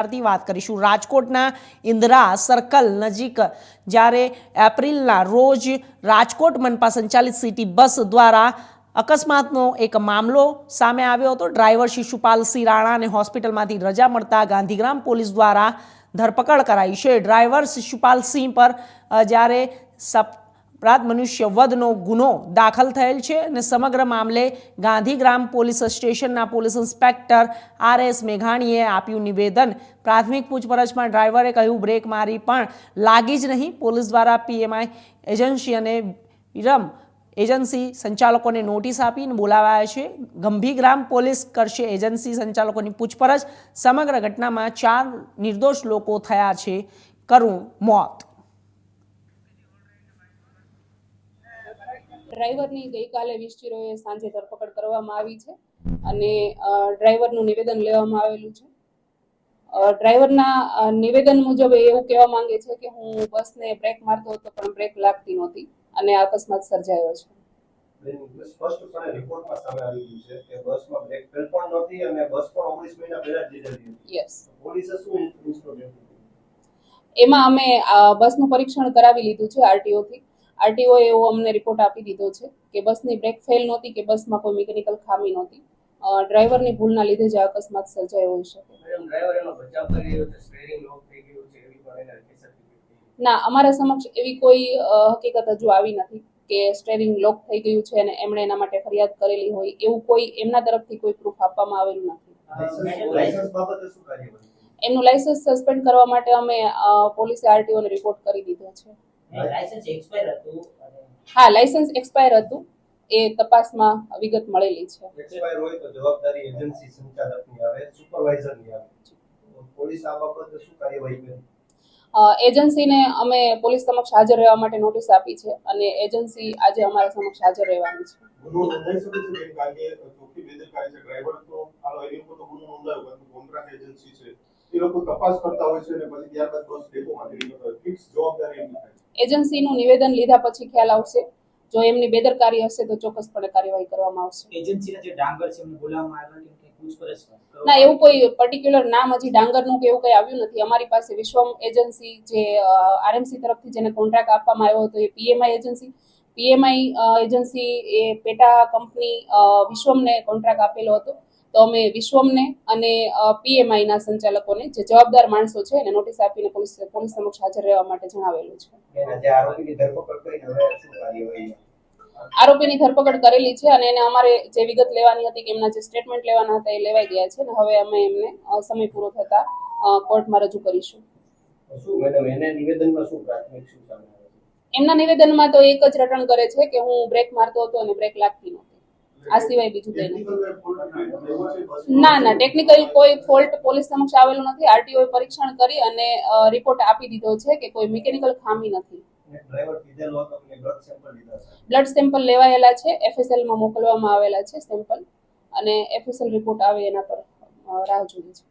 વાત કરીશું। રાજકોટના ઇન્દિરા સર્કલ નજીક જ્યારે એપ્રિલના રોજ રાજકોટ મનપા સંચાલિત સિટી બસ દ્વારા અકસ્માતનો એક મામલો સામે આવ્યો હતો। ડ્રાઈવર શિશુપાલસિંહ રાણાને હોસ્પિટલમાંથી રજા મળતા ગાંધીગ્રામ પોલીસ દ્વારા ધરપકડ કરાઈ છે। ડ્રાઈવર શિશુપાલસિંહ પર જ્યારે अपराध मनुष्य वधनो गुनो दाखल थयेल छे અને समग्र मामले गांधीग्राम पोलीस स्टेशनना पोलीस इंस्पेक्टर RS मेघाणीए आप्युं निवेदन। प्राथमिक पूछपरछ में ड्राइवरे कह्युं ब्रेक मारी पण लागी ज नहीं। पोलीस द्वारा PMI एजेंसी अने विरम एजेंसी संचालकों ने नोटिस आपी बोलावाया छे। गंभीरग्राम पोलीस करशे एजेंसी संचालकों की पूछपरछ। समग्र घटना में 4 निर्दोष लोको थया छे करुण मौत। ड्राइवरनी गईकाले 20 सांजे धरपकड़ करवामां आवी छे अने ड्राइवरनुं निवेदन लेवामां आवेलुं छे। ड्राइवरना निवेदन मुजब एवुं कहेवा मांगे छे के हूँ बसने ब्रेक मारतो हतो पण ब्रेक लागती नहोती अने अकस्मात सर्जायो छे। સ્પષ્ટપણે રિપોર્ટમાં સામે આવી ગયું છે કે બસમાં બ્રેક ફેલ પણ નહોતી અને બસ પણ 19 મહિના પહેલા જ લીધેલી હતી। યસ, પોલીસે શું ઇન્સ્ટ્રુમેન્ટ એમાં અમે બસનું પરીક્ષણ કરાવી લીધું છે RTO થી। RTO એવો અમને રિપોર્ટ આપી દીધો છે કે બસની બ્રેક ફેલ નહોતી કે બસમાં કોઈ મિકેનિકલ ખામી નહોતી। ડ્રાઈવરની ભૂલના લીધે જ અકસ્માત સર્જાયો હોઈ શકે। મેડમ ડ્રાઈવર એનો બચાવ કરી રહ્યો છે, સ્ટીયરિંગ લોક થઈ ગયું છે એવી પણ એને હકીકત ના, અમારા સમક્ષ એવી કોઈ હકીકત હજુ આવી નથી કે સ્ટીયરિંગ લોક થઈ ગયું છે અને એમણે એના માટે ફરિયાદ કરેલી હોય એવું કોઈ એમના તરફથી કોઈ પ્રૂફ આપવામાં આવેલું નથી। લાયસન્સ બાબતે શું કાર્યવાહી? એમનું લાયસન્સ સસ્પેન્ડ કરવા માટે અમે પોલીસે RTO ને રિપોર્ટ કરી દીધો છે। લાયસન્સ એક્સપાયર હતું? હા, લાયસન્સ એક્સપાયર હતું એ તપાસમાં વિગત મળેલી છે। એક્સપાયર હોય તો જવાબદારી એજન્સી સંચાલકની આવે, સુપરવાઇઝરની આવે। પોલીસ આ બાબતે શું કાર્યવાહી કરી? એજન્સીને અમે પોલીસ સમક્ષ હાજર રહેવા માટે નોટિસ આપી છે અને એજન્સી આજે અમારા સમક્ષ હાજર રહેવાની છે। ગુનો નોંધાઈ શકે છે કે કારણ કે ચોખ્ખી બેદરકારી છે, ડ્રાઈવર તો હાલો એની ઉપર તો ગુનો નોંધાયો પરંતુ કોન્ટ્રાક્ટ એજન્સી છે એ લોકો તપાસ કરતા હોય છે અને પછી ત્યારબાદ બસ ડેપોમાં લઈ જતા હોય, ફિક્સ જવાબદારી એમની થાય। એજન્સીનું નિવેદન લીધા પછી ખ્યાલ આવશે। જો એમની બેદરકારી હશે તો ચોક્કસપણે કાર્યવાહી કરવામાં આવશે। એજન્સીના જે ડાંગર છે એમને બોલાવવામાં આવ્યા કે પૂછપરછ ના, એવું કોઈ પર્ટિક્યુલર નામ હજી ડાંગરનું કે એવું કંઈ આવ્યું નથી। અમારી પાસે વિશ્વમ એજન્સી જે RMC તરફથી જેને કોન્ટ્રાક્ટ આપવામાં આવ્યો હતો એ PMI એજન્સી એ પેટા કંપની વિશ્વમને કોન્ટ્રાક્ટ આપેલો હતો। તો અમે વિશ્વમને અને PMI ના સંચાલકોને જે જવાબદાર માણસો છે એને નોટિસ આપીને પોલીસ સમક્ષ હાજર રહેવા માટે જણાવેલું છે। આરોપીની ધરપકડ કરીને હવે શું કાર્યવાહી? આરોપીની ધરપકડ કરેલી છે અને એને અમારે જે વિગત લેવાની હતી કે એમના જે સ્ટેટમેન્ટ લેવાના હતા એ લેવાઈ ગયા છે અને હવે અમે એમને સમય પૂરો થતા કોર્ટમાં રજૂ કરીશું। શું મેડમ એને નિવેદનમાં શું પ્રાથમિક શું સામે આવે છે? એમના નિવેદનમાં તો એક જ રટણ કરે છે કે હું બ્રેક મારતો હતો અને બ્રેક લાગતી નહોતી। આ સિવાય બીજું કંઈ નથી। ના, ટેકનિકલ કોઈ ફોલ્ટ પોલીસ સમક્ષ આવેલું નથી। RTO પરીક્ષણ કરી અને રિપોર્ટ આપી દીધો છે કે કોઈ મિકેનિકલ ખામી નથી। ડ્રાઈવર પીધેલો હતો અને બ્લડ સેમ્પલ લીધા છે? બ્લડ સેમ્પલ લેવાયેલા છે, FSL માં મોકલવામાં આવેલા છે સેમ્પલ અને FSL રિપોર્ટ આવે એના પર રાહ જોઈએ છે।